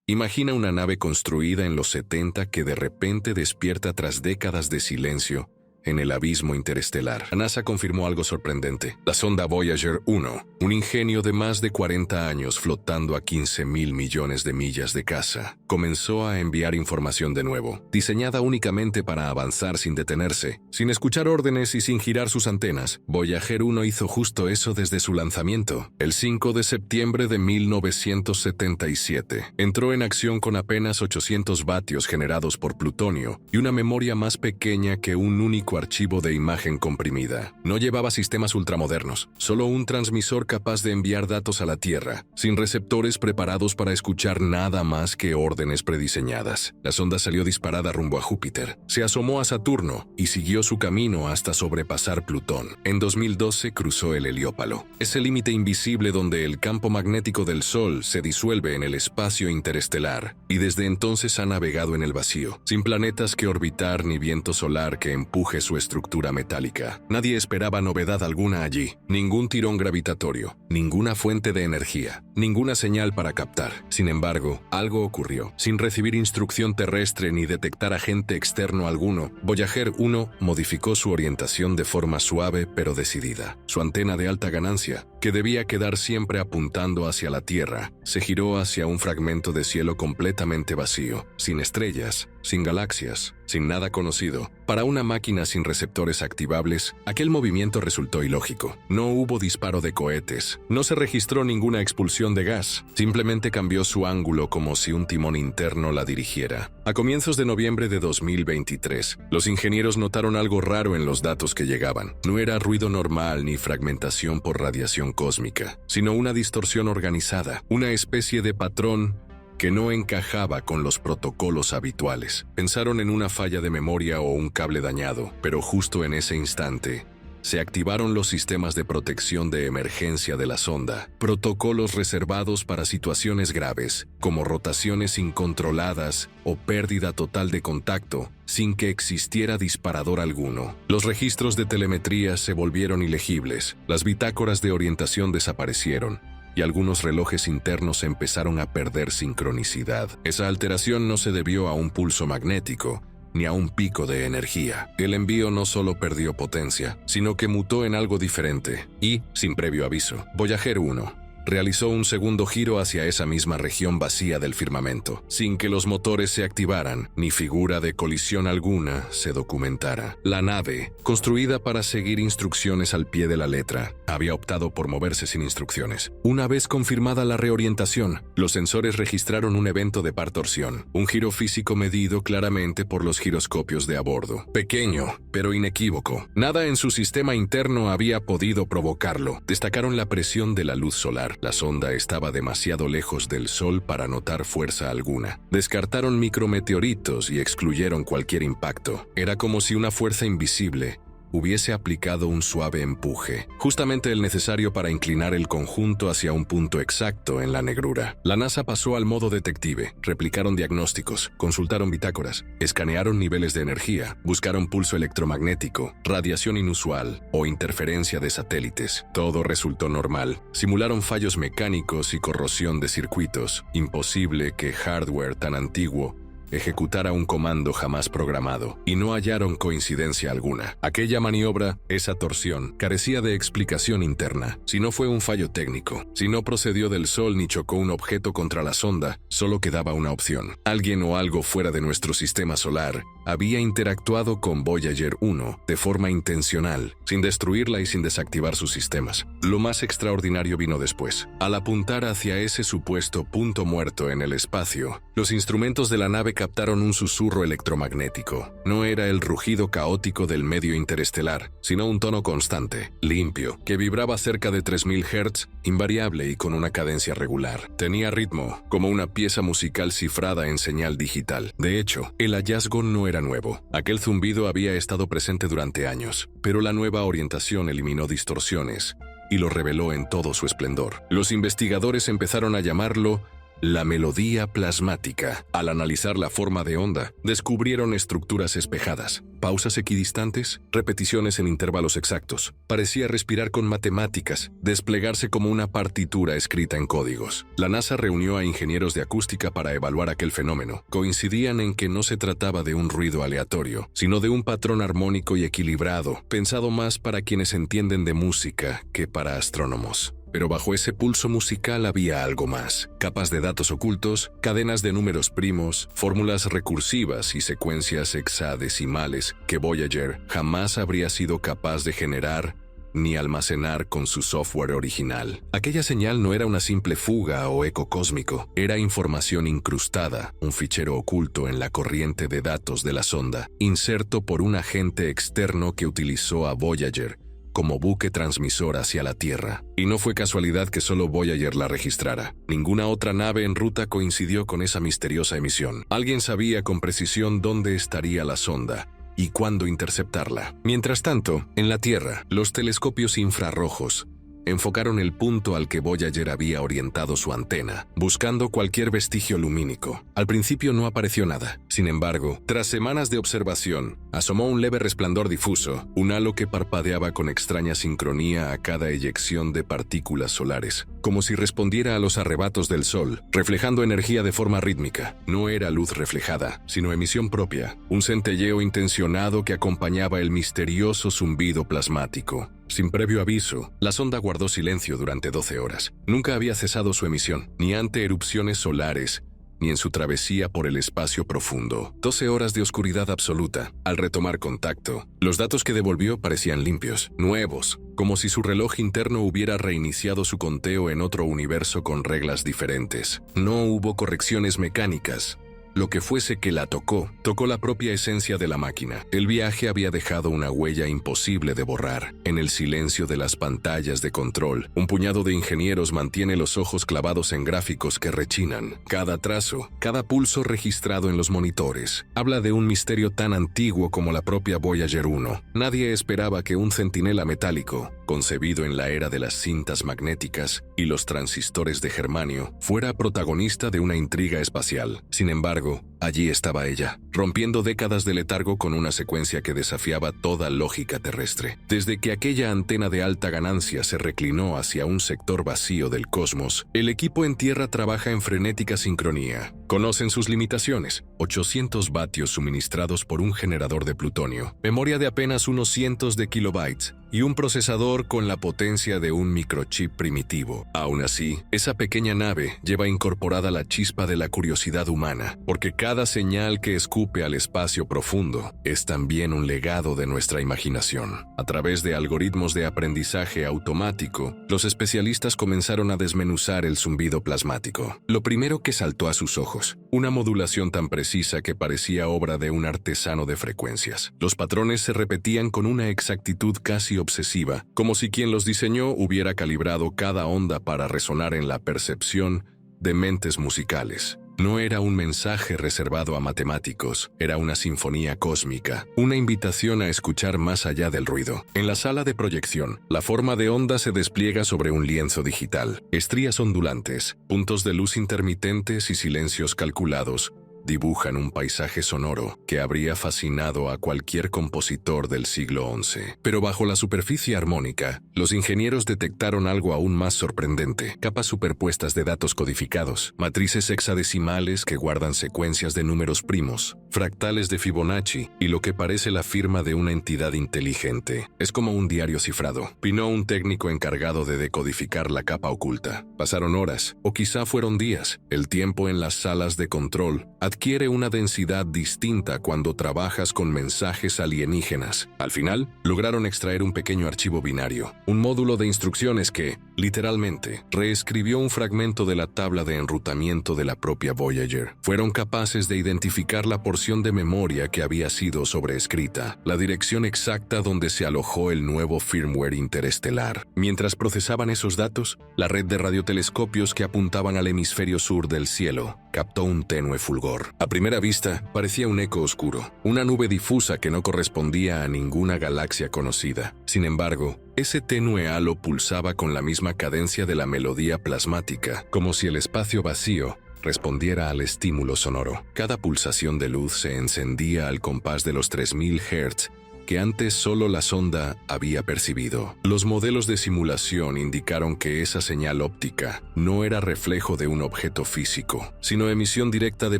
Imagina una nave construida en los 70 que de repente despierta tras décadas de silencio en el abismo interestelar. La NASA confirmó algo sorprendente. La sonda Voyager 1, un ingenio de más de 40 años flotando a 15.000 millones de millas de casa, comenzó a enviar información de nuevo, diseñada únicamente para avanzar sin detenerse, sin escuchar órdenes y sin girar sus antenas. Voyager 1 hizo justo eso desde su lanzamiento. El 5 de septiembre de 1977, entró en acción con apenas 800 vatios generados por plutonio y una memoria más pequeña que un único archivo de imagen comprimida. No llevaba sistemas ultramodernos, solo un transmisor capaz de enviar datos a la Tierra, sin receptores preparados para escuchar nada más que órdenes prediseñadas. La sonda salió disparada rumbo a Júpiter, se asomó a Saturno y siguió su camino hasta sobrepasar Plutón. En 2012 cruzó el Heliópalo, ese límite invisible donde el campo magnético del Sol se disuelve en el espacio interestelar, y desde entonces ha navegado en el vacío, sin planetas que orbitar ni viento solar que empuje su estructura metálica. Nadie esperaba novedad alguna allí, ningún tirón gravitatorio, ninguna fuente de energía, ninguna señal para captar. Sin embargo, algo ocurrió. Sin recibir instrucción terrestre ni detectar agente externo alguno, Voyager 1 modificó su orientación de forma suave pero decidida. Su antena de alta ganancia, que debía quedar siempre apuntando hacia la Tierra, se giró hacia un fragmento de cielo completamente vacío, sin estrellas, sin galaxias, sin nada conocido. Para una máquina sin receptores activables, aquel movimiento resultó ilógico. No hubo disparo de cohetes, no se registró ninguna expulsión de gas, simplemente cambió su ángulo como si un timón interno la dirigiera. A comienzos de noviembre de 2023, los ingenieros notaron algo raro en los datos que llegaban. No era ruido normal ni fragmentación por radiación cósmica, sino una distorsión organizada, una especie de patrón que no encajaba con los protocolos habituales. Pensaron en una falla de memoria o un cable dañado, pero justo en ese instante se activaron los sistemas de protección de emergencia de la sonda, protocolos reservados para situaciones graves, como rotaciones incontroladas o pérdida total de contacto, sin que existiera disparador alguno. Los registros de telemetría se volvieron ilegibles, las bitácoras de orientación desaparecieron, y algunos relojes internos empezaron a perder sincronicidad. Esa alteración no se debió a un pulso magnético, ni a un pico de energía. El envío no solo perdió potencia, sino que mutó en algo diferente, y, sin previo aviso, Voyager 1 realizó un segundo giro hacia esa misma región vacía del firmamento, sin que los motores se activaran, ni figura de colisión alguna se documentara. La nave, construida para seguir instrucciones al pie de la letra, había optado por moverse sin instrucciones. Una vez confirmada la reorientación, los sensores registraron un evento de par torsión, un giro físico medido claramente por los giroscopios de a bordo. Pequeño, pero inequívoco. Nada en su sistema interno había podido provocarlo. Destacaron la presión de la luz solar. La sonda estaba demasiado lejos del Sol para notar fuerza alguna. Descartaron micrometeoritos y excluyeron cualquier impacto. Era como si una fuerza invisible hubiese aplicado un suave empuje, justamente el necesario para inclinar el conjunto hacia un punto exacto en la negrura. La NASA pasó al modo detective, replicaron diagnósticos, consultaron bitácoras, escanearon niveles de energía, buscaron pulso electromagnético, radiación inusual o interferencia de satélites. Todo resultó normal. Simularon fallos mecánicos y corrosión de circuitos. Imposible que hardware tan antiguo ejecutara un comando jamás programado, y no hallaron coincidencia alguna. Aquella maniobra, esa torsión, carecía de explicación interna. Si no fue un fallo técnico, si no procedió del Sol ni chocó un objeto contra la sonda, solo quedaba una opción. Alguien o algo fuera de nuestro sistema solar había interactuado con Voyager 1 de forma intencional, sin destruirla y sin desactivar sus sistemas. Lo más extraordinario vino después. Al apuntar hacia ese supuesto punto muerto en el espacio, los instrumentos de la nave captaron un susurro electromagnético. No era el rugido caótico del medio interestelar, sino un tono constante, limpio, que vibraba cerca de 3000 Hz, invariable y con una cadencia regular. Tenía ritmo, como una pieza musical cifrada en señal digital. De hecho, el hallazgo no era nuevo. Aquel zumbido había estado presente durante años, pero la nueva orientación eliminó distorsiones y lo reveló en todo su esplendor. Los investigadores empezaron a llamarlo La melodía plasmática. Al analizar la forma de onda, descubrieron estructuras espejadas, pausas equidistantes, repeticiones en intervalos exactos. Parecía respirar con matemáticas, desplegarse como una partitura escrita en códigos. La NASA reunió a ingenieros de acústica para evaluar aquel fenómeno. Coincidían en que no se trataba de un ruido aleatorio, sino de un patrón armónico y equilibrado, pensado más para quienes entienden de música que para astrónomos. Pero bajo ese pulso musical había algo más: capas de datos ocultos, cadenas de números primos, fórmulas recursivas y secuencias hexadecimales que Voyager jamás habría sido capaz de generar ni almacenar con su software original. Aquella señal no era una simple fuga o eco cósmico, era información incrustada, un fichero oculto en la corriente de datos de la sonda, inserto por un agente externo que utilizó a Voyager como buque transmisor hacia la Tierra. Y no fue casualidad que solo Voyager la registrara. Ninguna otra nave en ruta coincidió con esa misteriosa emisión. Alguien sabía con precisión dónde estaría la sonda y cuándo interceptarla. Mientras tanto, en la Tierra, los telescopios infrarrojos enfocaron el punto al que Voyager había orientado su antena, buscando cualquier vestigio lumínico. Al principio no apareció nada. Sin embargo, tras semanas de observación, asomó un leve resplandor difuso, un halo que parpadeaba con extraña sincronía a cada eyección de partículas solares, como si respondiera a los arrebatos del sol, reflejando energía de forma rítmica. No era luz reflejada, sino emisión propia, un centelleo intencionado que acompañaba el misterioso zumbido plasmático. Sin previo aviso, la sonda guardó silencio durante 12 horas. Nunca había cesado su emisión, ni ante erupciones solares, ni en su travesía por el espacio profundo. 12 horas de oscuridad absoluta. Al retomar contacto, los datos que devolvió parecían limpios, nuevos, como si su reloj interno hubiera reiniciado su conteo en otro universo con reglas diferentes. No hubo correcciones mecánicas. Lo que fuese que la tocó la propia esencia de la máquina. El viaje había dejado una huella imposible de borrar. En el silencio de las pantallas de control, un puñado de ingenieros mantiene los ojos clavados en gráficos que rechinan. Cada trazo, cada pulso registrado en los monitores, habla de un misterio tan antiguo como la propia Voyager 1. Nadie esperaba que un centinela metálico, concebido en la era de las cintas magnéticas y los transistores de germanio, fuera protagonista de una intriga espacial. Sin embargo, allí estaba ella, rompiendo décadas de letargo con una secuencia que desafiaba toda lógica terrestre. Desde que aquella antena de alta ganancia se reclinó hacia un sector vacío del cosmos, el equipo en Tierra trabaja en frenética sincronía. Conocen sus limitaciones: 800 vatios suministrados por un generador de plutonio, memoria de apenas unos cientos de kilobytes y un procesador con la potencia de un microchip primitivo. Aún así, esa pequeña nave lleva incorporada la chispa de la curiosidad humana, porque cada señal que escupe al espacio profundo es también un legado de nuestra imaginación. A través de algoritmos de aprendizaje automático, los especialistas comenzaron a desmenuzar el zumbido plasmático. Lo primero que saltó a sus ojos: una modulación tan precisa que parecía obra de un artesano de frecuencias. Los patrones se repetían con una exactitud casi obsesiva, como si quien los diseñó hubiera calibrado cada onda para resonar en la percepción de mentes musicales. No era un mensaje reservado a matemáticos, era una sinfonía cósmica, una invitación a escuchar más allá del ruido. En la sala de proyección, la forma de onda se despliega sobre un lienzo digital. Estrías ondulantes, puntos de luz intermitentes y silencios calculados dibujan un paisaje sonoro que habría fascinado a cualquier compositor del siglo XI. Pero bajo la superficie armónica, los ingenieros detectaron algo aún más sorprendente: capas superpuestas de datos codificados, matrices hexadecimales que guardan secuencias de números primos, fractales de Fibonacci y lo que parece la firma de una entidad inteligente. Es como un diario cifrado. Opinó un técnico encargado de decodificar la capa oculta. Pasaron horas, o quizá fueron días. El tiempo en las salas de control adquiere una densidad distinta cuando trabajas con mensajes alienígenas. Al final, lograron extraer un pequeño archivo binario, un módulo de instrucciones que, literalmente, reescribió un fragmento de la tabla de enrutamiento de la propia Voyager. Fueron capaces de identificar la porción de memoria que había sido sobreescrita, la dirección exacta donde se alojó el nuevo firmware interestelar. Mientras procesaban esos datos, la red de radiotelescopios que apuntaban al hemisferio sur del cielo captó un tenue fulgor. A primera vista, parecía un eco oscuro, una nube difusa que no correspondía a ninguna galaxia conocida. Sin embargo, ese tenue halo pulsaba con la misma cadencia de la melodía plasmática, como si el espacio vacío respondiera al estímulo sonoro. Cada pulsación de luz se encendía al compás de los 3000 Hz que antes solo la sonda había percibido. Los modelos de simulación indicaron que esa señal óptica no era reflejo de un objeto físico, sino emisión directa de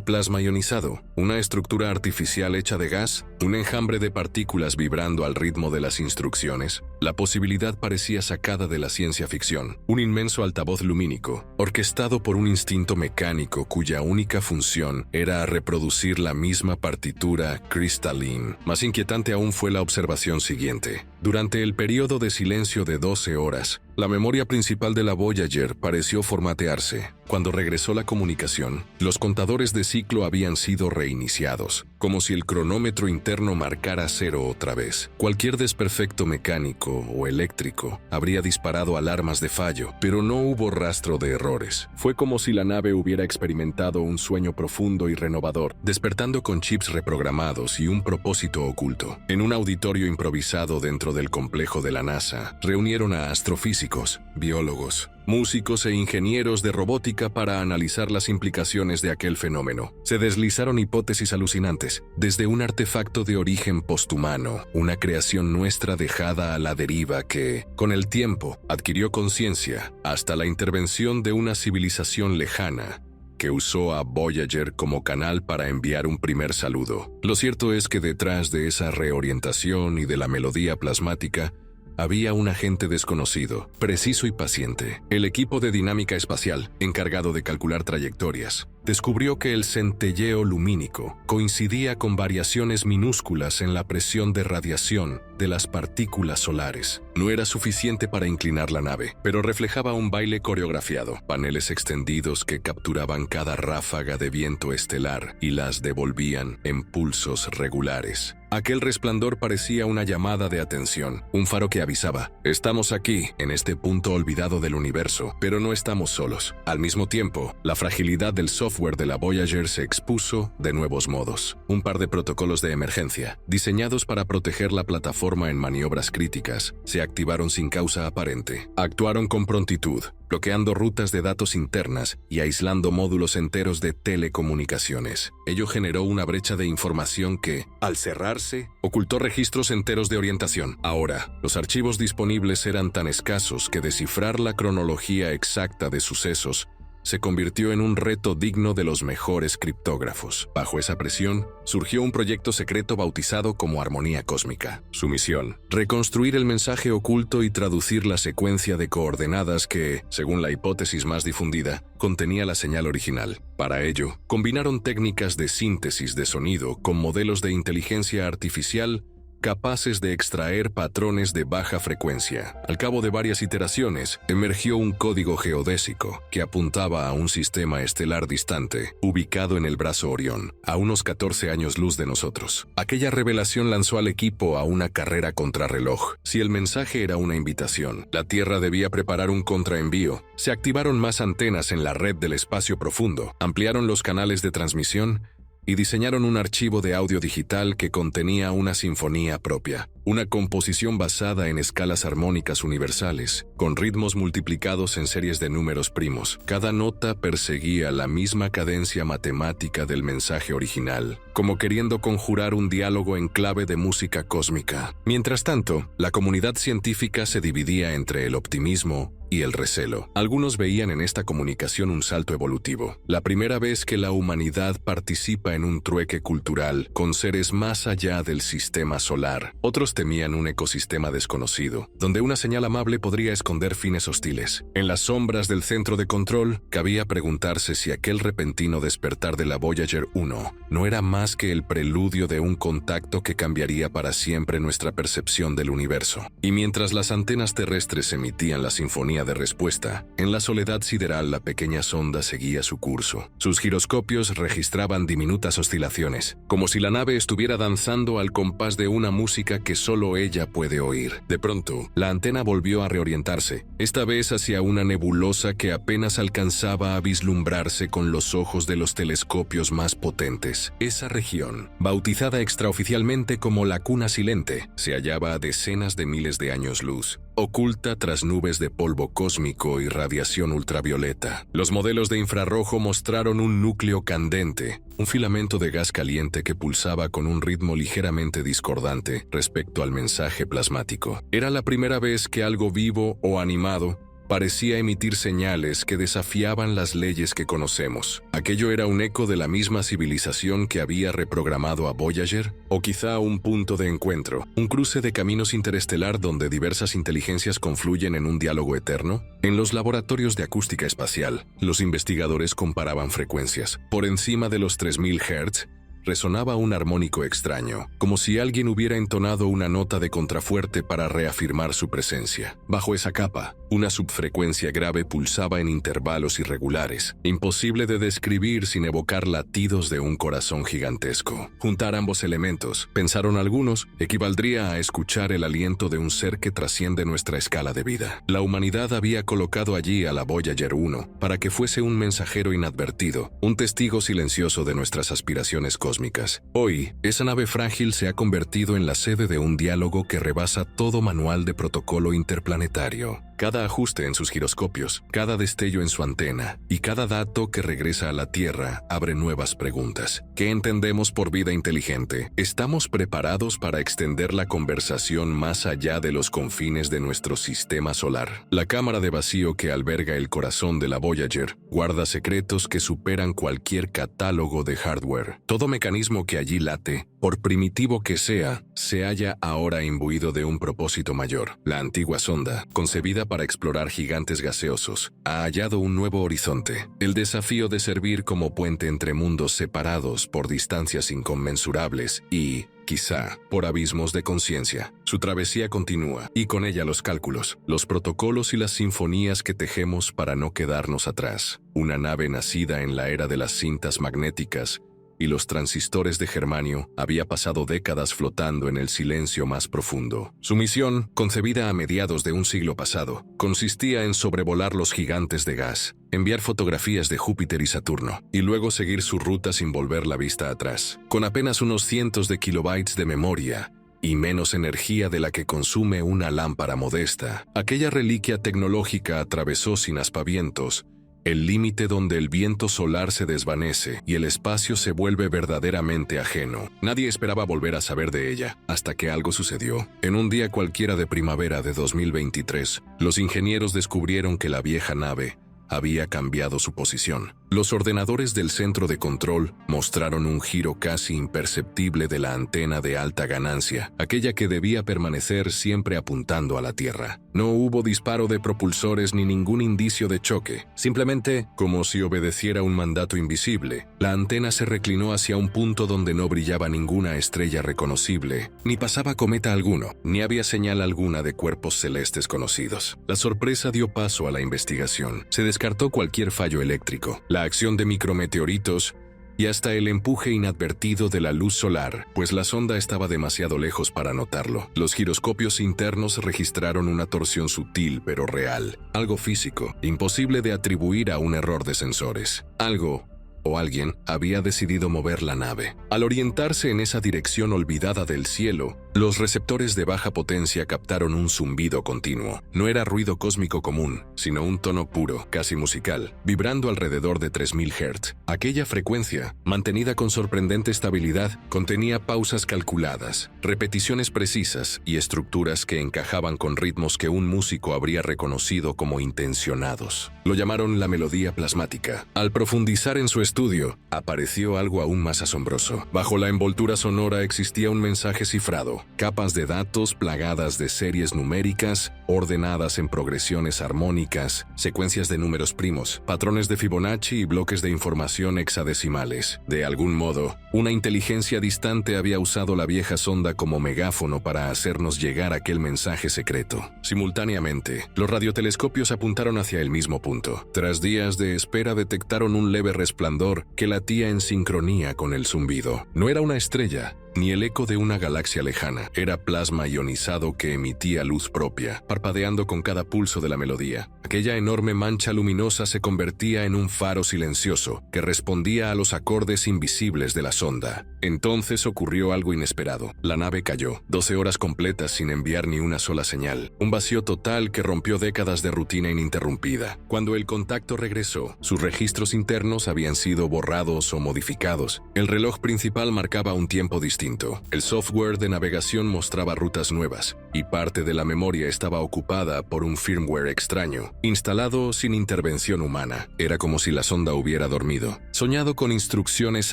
plasma ionizado, una estructura artificial hecha de gas, un enjambre de partículas vibrando al ritmo de las instrucciones. La posibilidad parecía sacada de la ciencia ficción, un inmenso altavoz lumínico, orquestado por un instinto mecánico cuya única función era reproducir la misma partitura cristalina. Más inquietante aún fue la observación siguiente. Durante el periodo de silencio de 12 horas, la memoria principal de la Voyager pareció formatearse. Cuando regresó la comunicación, los contadores de ciclo habían sido reiniciados, como si el cronómetro interno marcara cero otra vez. Cualquier desperfecto mecánico o eléctrico habría disparado alarmas de fallo, pero no hubo rastro de errores. Fue como si la nave hubiera experimentado un sueño profundo y renovador, despertando con chips reprogramados y un propósito oculto. En un auditorio improvisado dentro del complejo de la NASA, reunieron a astrofísicos, biólogos, músicos e ingenieros de robótica para analizar las implicaciones de aquel fenómeno. Se deslizaron hipótesis alucinantes, desde un artefacto de origen posthumano, una creación nuestra dejada a la deriva que, con el tiempo, adquirió conciencia, hasta la intervención de una civilización lejana que usó a Voyager como canal para enviar un primer saludo. Lo cierto es que detrás de esa reorientación y de la melodía plasmática, había un agente desconocido, preciso y paciente. El equipo de dinámica espacial, encargado de calcular trayectorias, descubrió que el centelleo lumínico coincidía con variaciones minúsculas en la presión de radiación de las partículas solares. No era suficiente para inclinar la nave, pero reflejaba un baile coreografiado, paneles extendidos que capturaban cada ráfaga de viento estelar y las devolvían en pulsos regulares. Aquel resplandor parecía una llamada de atención, un faro que avisaba: estamos aquí, en este punto olvidado del universo, pero no estamos solos. Al mismo tiempo, la fragilidad del software de la Voyager se expuso de nuevos modos. Un par de protocolos de emergencia, diseñados para proteger la plataforma en maniobras críticas, se activaron sin causa aparente. Actuaron con prontitud, bloqueando rutas de datos internas y aislando módulos enteros de telecomunicaciones. Ello generó una brecha de información que, al cerrarse, ocultó registros enteros de orientación. Ahora, los archivos disponibles eran tan escasos que descifrar la cronología exacta de sucesos se convirtió en un reto digno de los mejores criptógrafos. Bajo esa presión, surgió un proyecto secreto bautizado como Armonía Cósmica. Su misión: reconstruir el mensaje oculto y traducir la secuencia de coordenadas que, según la hipótesis más difundida, contenía la señal original. Para ello, combinaron técnicas de síntesis de sonido con modelos de inteligencia artificial capaces de extraer patrones de baja frecuencia. Al cabo de varias iteraciones, emergió un código geodésico que apuntaba a un sistema estelar distante, ubicado en el brazo Orión, a unos 14 años luz de nosotros. Aquella revelación lanzó al equipo a una carrera contrarreloj. Si el mensaje era una invitación, la Tierra debía preparar un contraenvío. Se activaron más antenas en la red del espacio profundo, ampliaron los canales de transmisión y diseñaron un archivo de audio digital que contenía una sinfonía propia, una composición basada en escalas armónicas universales, con ritmos multiplicados en series de números primos. Cada nota perseguía la misma cadencia matemática del mensaje original, como queriendo conjurar un diálogo en clave de música cósmica. Mientras tanto, la comunidad científica se dividía entre el optimismo y el recelo. Algunos veían en esta comunicación un salto evolutivo, la primera vez que la humanidad participa en un trueque cultural con seres más allá del sistema solar. Otros temían un ecosistema desconocido, donde una señal amable podría esconder fines hostiles. En las sombras del centro de control, cabía preguntarse si aquel repentino despertar de la Voyager 1 no era más que el preludio de un contacto que cambiaría para siempre nuestra percepción del universo. Y mientras las antenas terrestres emitían la sinfonía de respuesta, en la soledad sideral la pequeña sonda seguía su curso. Sus giroscopios registraban diminutas oscilaciones, como si la nave estuviera danzando al compás de una música que solo ella puede oír. De pronto, la antena volvió a reorientarse, esta vez hacia una nebulosa que apenas alcanzaba a vislumbrarse con los ojos de los telescopios más potentes. Esa región, bautizada extraoficialmente como la Cuna Silente, se hallaba a decenas de miles de años luz, oculta tras nubes de polvo cósmico y radiación ultravioleta. Los modelos de infrarrojo mostraron un núcleo candente, un filamento de gas caliente que pulsaba con un ritmo ligeramente discordante respecto al mensaje plasmático. Era la primera vez que algo vivo o animado parecía emitir señales que desafiaban las leyes que conocemos. ¿Aquello era un eco de la misma civilización que había reprogramado a Voyager? ¿O quizá un punto de encuentro, un cruce de caminos interestelar donde diversas inteligencias confluyen en un diálogo eterno? En los laboratorios de acústica espacial, los investigadores comparaban frecuencias. Por encima de los 3000 Hz, resonaba un armónico extraño, como si alguien hubiera entonado una nota de contrafuerte para reafirmar su presencia. Bajo esa capa, una subfrecuencia grave pulsaba en intervalos irregulares, imposible de describir sin evocar latidos de un corazón gigantesco. Juntar ambos elementos, pensaron algunos, equivaldría a escuchar el aliento de un ser que trasciende nuestra escala de vida. La humanidad había colocado allí a la Voyager 1 para que fuese un mensajero inadvertido, un testigo silencioso de nuestras aspiraciones cósmicas. Hoy, esa nave frágil se ha convertido en la sede de un diálogo que rebasa todo manual de protocolo interplanetario. Cada ajuste en sus giroscopios, cada destello en su antena y cada dato que regresa a la Tierra abre nuevas preguntas. ¿Qué entendemos por vida inteligente? ¿Estamos preparados para extender la conversación más allá de los confines de nuestro sistema solar? La cámara de vacío que alberga el corazón de la Voyager guarda secretos que superan cualquier catálogo de hardware. Todo mecanismo que allí late, por primitivo que sea, se halla ahora imbuido de un propósito mayor. La antigua sonda, concebida para explorar gigantes gaseosos, ha hallado un nuevo horizonte, el desafío de servir como puente entre mundos separados por distancias inconmensurables y, quizá, por abismos de conciencia. Su travesía continúa, y con ella los cálculos, los protocolos y las sinfonías que tejemos para no quedarnos atrás. Una nave nacida en la era de las cintas magnéticas y los transistores de germanio había pasado décadas flotando en el silencio más profundo. Su misión, concebida a mediados de un siglo pasado, consistía en sobrevolar los gigantes de gas, enviar fotografías de Júpiter y Saturno, y luego seguir su ruta sin volver la vista atrás. Con apenas unos cientos de kilobytes de memoria y menos energía de la que consume una lámpara modesta, aquella reliquia tecnológica atravesó sin aspavientos el límite donde el viento solar se desvanece y el espacio se vuelve verdaderamente ajeno. Nadie esperaba volver a saber de ella, hasta que algo sucedió. En un día cualquiera de primavera de 2023, los ingenieros descubrieron que la vieja nave había cambiado su posición. Los ordenadores del centro de control mostraron un giro casi imperceptible de la antena de alta ganancia, aquella que debía permanecer siempre apuntando a la Tierra. No hubo disparo de propulsores ni ningún indicio de choque. Simplemente, como si obedeciera un mandato invisible, la antena se reclinó hacia un punto donde no brillaba ninguna estrella reconocible, ni pasaba cometa alguno, ni había señal alguna de cuerpos celestes conocidos. La sorpresa dio paso a la investigación. Se descartó cualquier fallo eléctrico, la acción de micrometeoritos y hasta el empuje inadvertido de la luz solar, pues la sonda estaba demasiado lejos para notarlo. Los giroscopios internos registraron una torsión sutil pero real, algo físico, imposible de atribuir a un error de sensores. Algo o alguien había decidido mover la nave. Al orientarse en esa dirección olvidada del cielo, los receptores de baja potencia captaron un zumbido continuo. No era ruido cósmico común, sino un tono puro, casi musical, vibrando alrededor de 3000 Hz. Aquella frecuencia, mantenida con sorprendente estabilidad, contenía pausas calculadas, repeticiones precisas y estructuras que encajaban con ritmos que un músico habría reconocido como intencionados. Lo llamaron la melodía plasmática. Al profundizar en su estudio, apareció algo aún más asombroso. Bajo la envoltura sonora existía un mensaje cifrado, capas de datos plagadas de series numéricas, ordenadas en progresiones armónicas, secuencias de números primos, patrones de Fibonacci y bloques de información hexadecimales. De algún modo, una inteligencia distante había usado la vieja sonda como megáfono para hacernos llegar aquel mensaje secreto. Simultáneamente, los radiotelescopios apuntaron hacia el mismo punto. Tras días de espera detectaron un leve resplandor que latía en sincronía con el zumbido. No era una estrella, ni el eco de una galaxia lejana. Era plasma ionizado que emitía luz propia, parpadeando con cada pulso de la melodía. Aquella enorme mancha luminosa se convertía en un faro silencioso que respondía a los acordes invisibles de la sonda. Entonces ocurrió algo inesperado. La nave cayó, 12 horas completas sin enviar ni una sola señal. Un vacío total que rompió décadas de rutina ininterrumpida. Cuando el contacto regresó, sus registros internos habían sido borrados o modificados. El reloj principal marcaba un tiempo distinto. El software de navegación mostraba rutas nuevas, y parte de la memoria estaba ocupada por un firmware extraño, instalado sin intervención humana. Era como si la sonda hubiera dormido, soñado con instrucciones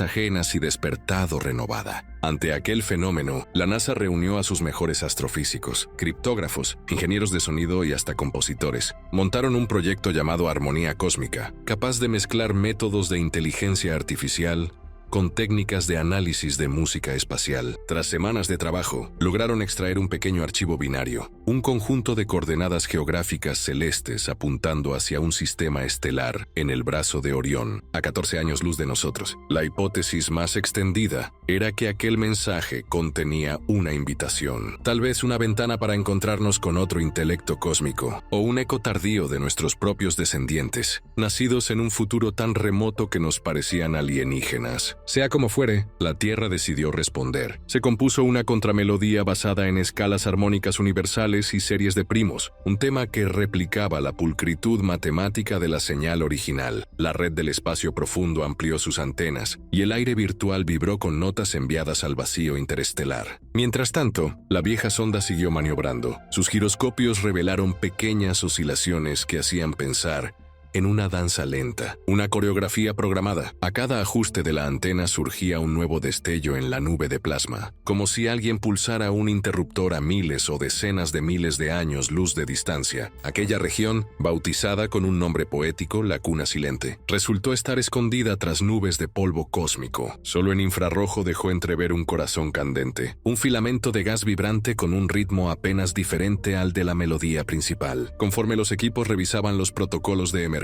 ajenas y despertado renovada. Ante aquel fenómeno, la NASA reunió a sus mejores astrofísicos, criptógrafos, ingenieros de sonido y hasta compositores. Montaron un proyecto llamado Armonía Cósmica, capaz de mezclar métodos de inteligencia artificial con técnicas de análisis de música espacial. Tras semanas de trabajo, lograron extraer un pequeño archivo binario, un conjunto de coordenadas geográficas celestes apuntando hacia un sistema estelar en el brazo de Orión, a 14 años luz de nosotros. La hipótesis más extendida era que aquel mensaje contenía una invitación, tal vez una ventana para encontrarnos con otro intelecto cósmico, o un eco tardío de nuestros propios descendientes, nacidos en un futuro tan remoto que nos parecían alienígenas. Sea como fuere, la Tierra decidió responder. Se compuso una contramelodía basada en escalas armónicas universales y series de primos, un tema que replicaba la pulcritud matemática de la señal original. La red del espacio profundo amplió sus antenas, y el aire virtual vibró con notas enviadas al vacío interestelar. Mientras tanto, la vieja sonda siguió maniobrando. Sus giroscopios revelaron pequeñas oscilaciones que hacían pensar en una danza lenta, una coreografía programada. A cada ajuste de la antena surgía un nuevo destello en la nube de plasma, como si alguien pulsara un interruptor a miles o decenas de miles de años luz de distancia. Aquella región, bautizada con un nombre poético, la Cuna Silente, resultó estar escondida tras nubes de polvo cósmico. Solo en infrarrojo dejó entrever un corazón candente, un filamento de gas vibrante con un ritmo apenas diferente al de la melodía principal. Conforme los equipos revisaban los protocolos de emergencia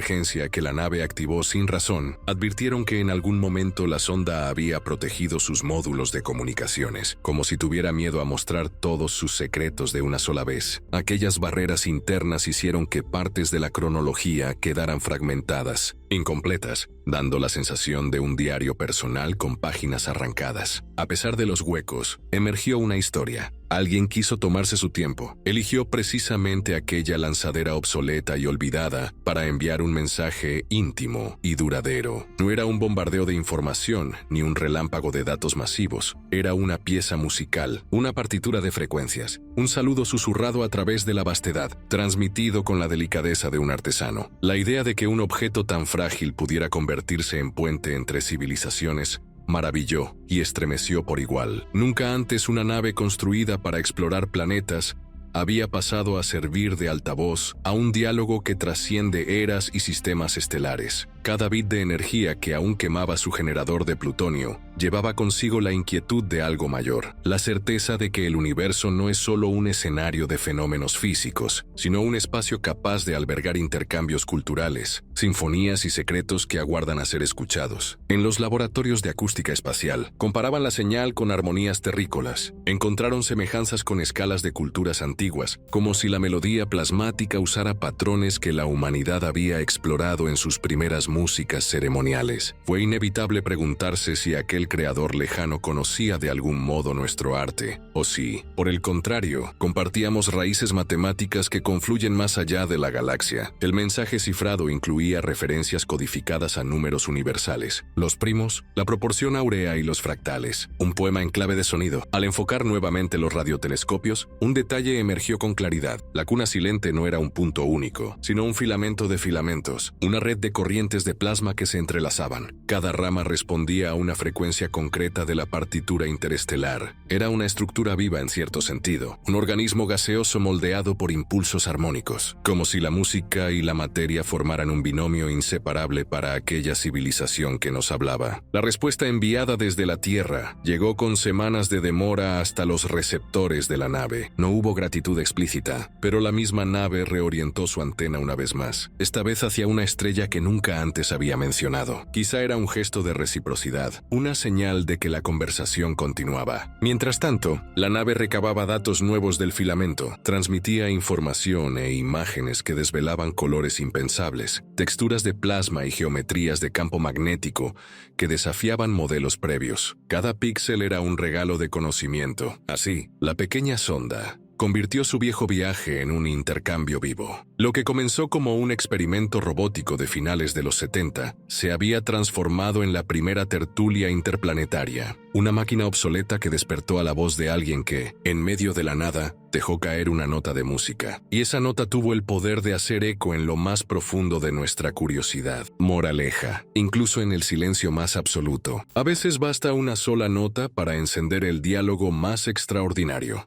que la nave activó sin razón, advirtieron que en algún momento la sonda había protegido sus módulos de comunicaciones, como si tuviera miedo a mostrar todos sus secretos de una sola vez. Aquellas barreras internas hicieron que partes de la cronología quedaran fragmentadas, incompletas, dando la sensación de un diario personal con páginas arrancadas. A pesar de los huecos, emergió una historia. Alguien quiso tomarse su tiempo. Eligió precisamente aquella lanzadera obsoleta y olvidada para enviar un mensaje íntimo y duradero. No era un bombardeo de información ni un relámpago de datos masivos. Era una pieza musical, una partitura de frecuencias, un saludo susurrado a través de la vastedad, transmitido con la delicadeza de un artesano. La idea de que un objeto tan frágil pudiera convertirse en puente entre civilizaciones maravilló y estremeció por igual. Nunca antes una nave construida para explorar planetas había pasado a servir de altavoz a un diálogo que trasciende eras y sistemas estelares. Cada bit de energía que aún quemaba su generador de plutonio llevaba consigo la inquietud de algo mayor, la certeza de que el universo no es solo un escenario de fenómenos físicos, sino un espacio capaz de albergar intercambios culturales, sinfonías y secretos que aguardan a ser escuchados. En los laboratorios de acústica espacial, comparaban la señal con armonías terrícolas, encontraron semejanzas con escalas de culturas antiguas, como si la melodía plasmática usara patrones que la humanidad había explorado en sus primeras músicas ceremoniales. Fue inevitable preguntarse si aquel creador lejano conocía de algún modo nuestro arte, o si, por el contrario, compartíamos raíces matemáticas que confluyen más allá de la galaxia. El mensaje cifrado incluía referencias codificadas a números universales, los primos, la proporción áurea y los fractales, un poema en clave de sonido. Al enfocar nuevamente los radiotelescopios, un detalle emergió con claridad. La Cuna Silente no era un punto único, sino un filamento de filamentos, una red de corrientes de plasma que se entrelazaban. Cada rama respondía a una frecuencia concreta de la partitura interestelar. Era una estructura viva en cierto sentido, un organismo gaseoso moldeado por impulsos armónicos, como si la música y la materia formaran un binomio inseparable para aquella civilización que nos hablaba. La respuesta enviada desde la Tierra llegó con semanas de demora hasta los receptores de la nave. No hubo gratitud explícita, pero la misma nave reorientó su antena una vez más, esta vez hacia una estrella que nunca antes había mencionado. Quizá era un gesto de reciprocidad, una señal de que la conversación continuaba. Mientras tanto, la nave recababa datos nuevos del filamento, transmitía información e imágenes que desvelaban colores impensables, texturas de plasma y geometrías de campo magnético que desafiaban modelos previos. Cada píxel era un regalo de conocimiento. Así, la pequeña sonda convirtió su viejo viaje en un intercambio vivo. Lo que comenzó como un experimento robótico de finales de los 70 se había transformado en la primera tertulia interplanetaria, una máquina obsoleta que despertó a la voz de alguien que, en medio de la nada, dejó caer una nota de música. Y esa nota tuvo el poder de hacer eco en lo más profundo de nuestra curiosidad. Moraleja, incluso en el silencio más absoluto, a veces basta una sola nota para encender el diálogo más extraordinario.